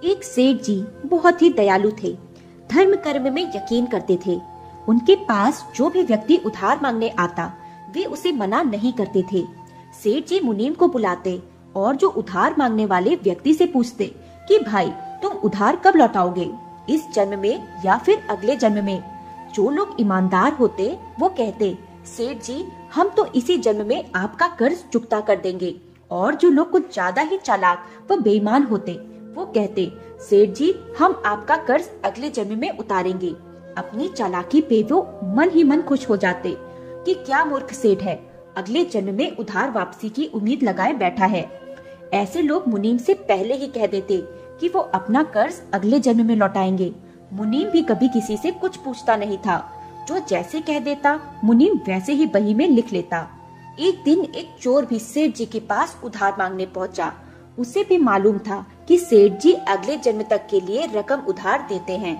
एक सेठ जी बहुत ही दयालु थे। धर्म कर्म में यकीन करते थे। उनके पास जो भी व्यक्ति उधार मांगने आता वे उसे मना नहीं करते थे। सेठ जी मुनीम को बुलाते और जो उधार मांगने वाले व्यक्ति से पूछते कि भाई तुम उधार कब लौटाओगे, इस जन्म में या फिर अगले जन्म में। जो लोग ईमानदार होते वो कहते सेठ जी हम तो इसी जन्म में आपका कर्ज चुकता कर देंगे। और जो लोग कुछ ज्यादा ही चालाक व बेईमान होते वो कहते सेठ जी हम आपका कर्ज अगले जन्म में उतारेंगे। अपनी चालाकी पे वो मन ही मन खुश हो जाते कि क्या मूर्ख सेठ है, अगले जन्म में उधार वापसी की उम्मीद लगाए बैठा है। ऐसे लोग मुनीम से पहले ही कह देते कि वो अपना कर्ज अगले जन्म में लौटाएंगे। मुनीम भी कभी किसी से कुछ पूछता नहीं था, जो जैसे कह देता मुनीम वैसे ही बही में लिख लेता। एक दिन एक चोर भी सेठ जी के पास उधार मांगने पहुंचा। उसे भी मालूम था कि सेठ जी अगले जन्म तक के लिए रकम उधार देते हैं।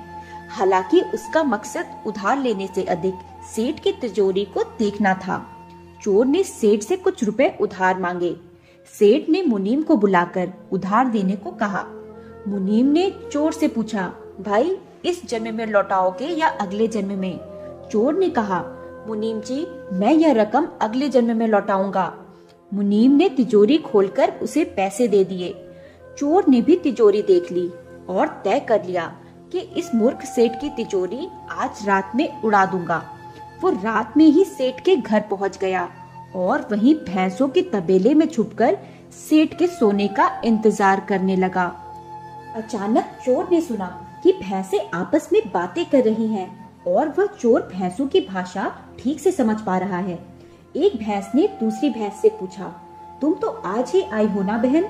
हालांकि उसका मकसद उधार लेने से अधिक सेठ की तिजोरी को देखना था। चोर ने सेठ से कुछ रुपए उधार मांगे। सेठ ने मुनीम को बुलाकर उधार देने को कहा। मुनीम ने चोर से पूछा, भाई इस जन्म में लौटाओगे या अगले जन्म में? चोर ने कहा, मुनीम जी मैं यह रकम अगले जन्म में लौटाऊंगा। मुनीम ने तिजोरी खोलकर उसे पैसे दे दिए। चोर ने भी तिजोरी देख ली और तय कर लिया कि इस मूर्ख सेठ की तिजोरी आज रात में उड़ा दूंगा। वो रात में ही सेठ के घर पहुंच गया और वहीं भैंसों के तबेले में छुपकर सेठ के सोने का इंतजार करने लगा। अचानक चोर ने सुना कि भैंसें आपस में बातें कर रही हैं और वह चोर भैंसों की भाषा ठीक से समझ पा रहा है। एक भैंस ने दूसरी भैंस से पूछा, तुम तो आज ही आई हो ना बहन?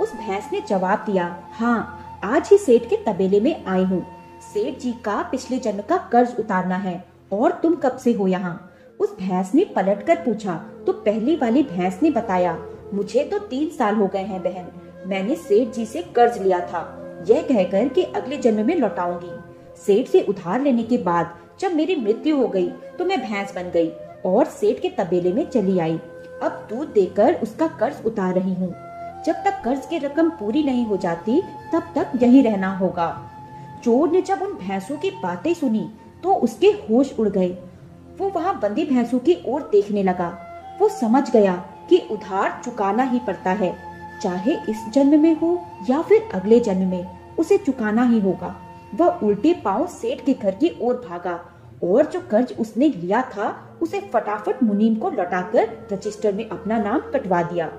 उस भैंस ने जवाब दिया, हाँ आज ही सेठ के तबेले में आई हूँ। सेठ जी का पिछले जन्म का कर्ज उतारना है और तुम कब से हो यहाँ? उस भैंस ने पलटकर पूछा तो पहली वाली भैंस ने बताया, मुझे तो 3 साल हो गए हैं बहन, मैंने सेठ जी से कर्ज लिया था, यह कहकर कि अगले जन्म में लौटाऊंगी। सेठ से उधार लेने के बाद जब मेरी मृत्यु हो गई तो मैं भैंस बन गई और सेठ के तबेले में चली आई। अब दूध देकर उसका कर्ज उतार रही हूँ। जब तक कर्ज की रकम पूरी नहीं हो जाती तब तक यहीं रहना होगा। चोर ने जब उन भैंसों की बातें सुनी तो उसके होश उड़ गए। वो वहाँ बंदी भैंसों की ओर देखने लगा। वो समझ गया कि उधार चुकाना ही पड़ता है, चाहे इस जन्म में हो या फिर अगले जन्म में, उसे चुकाना ही होगा। वह उल्टे पांव सेठ के घर की ओर भागा और जो कर्ज उसने लिया था उसे फटाफट मुनीम को लौटाकर रजिस्टर में अपना नाम कटवा दिया।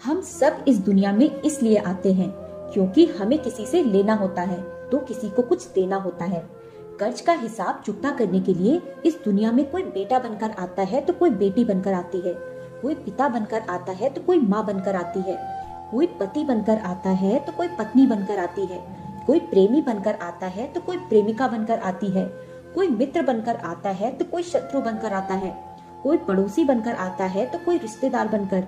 हम सब इस दुनिया में इसलिए आते हैं क्योंकि हमें किसी से लेना होता है तो किसी को कुछ देना होता है। कर्ज का हिसाब चुकता करने के लिए इस दुनिया में कोई बेटा बनकर आता है तो कोई बेटी बनकर आती है, कोई पिता बनकर आता है तो कोई माँ बनकर आती है, कोई पति बनकर आता है तो कोई पत्नी बनकर आती है, कोई प्रेमी बनकर आता है तो कोई प्रेमिका बनकर आती है, कोई मित्र बनकर आता है तो कोई शत्रु बनकर आता है, कोई पड़ोसी बनकर आता है तो कोई रिश्तेदार बनकर।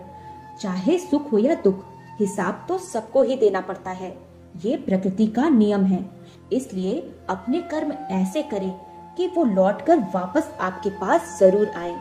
चाहे सुख हो या दुख, हिसाब तो सबको ही देना पड़ता है। ये प्रकृति का नियम है। इसलिए अपने कर्म ऐसे करें कि वो लौटकर वापस आपके पास जरूर आए।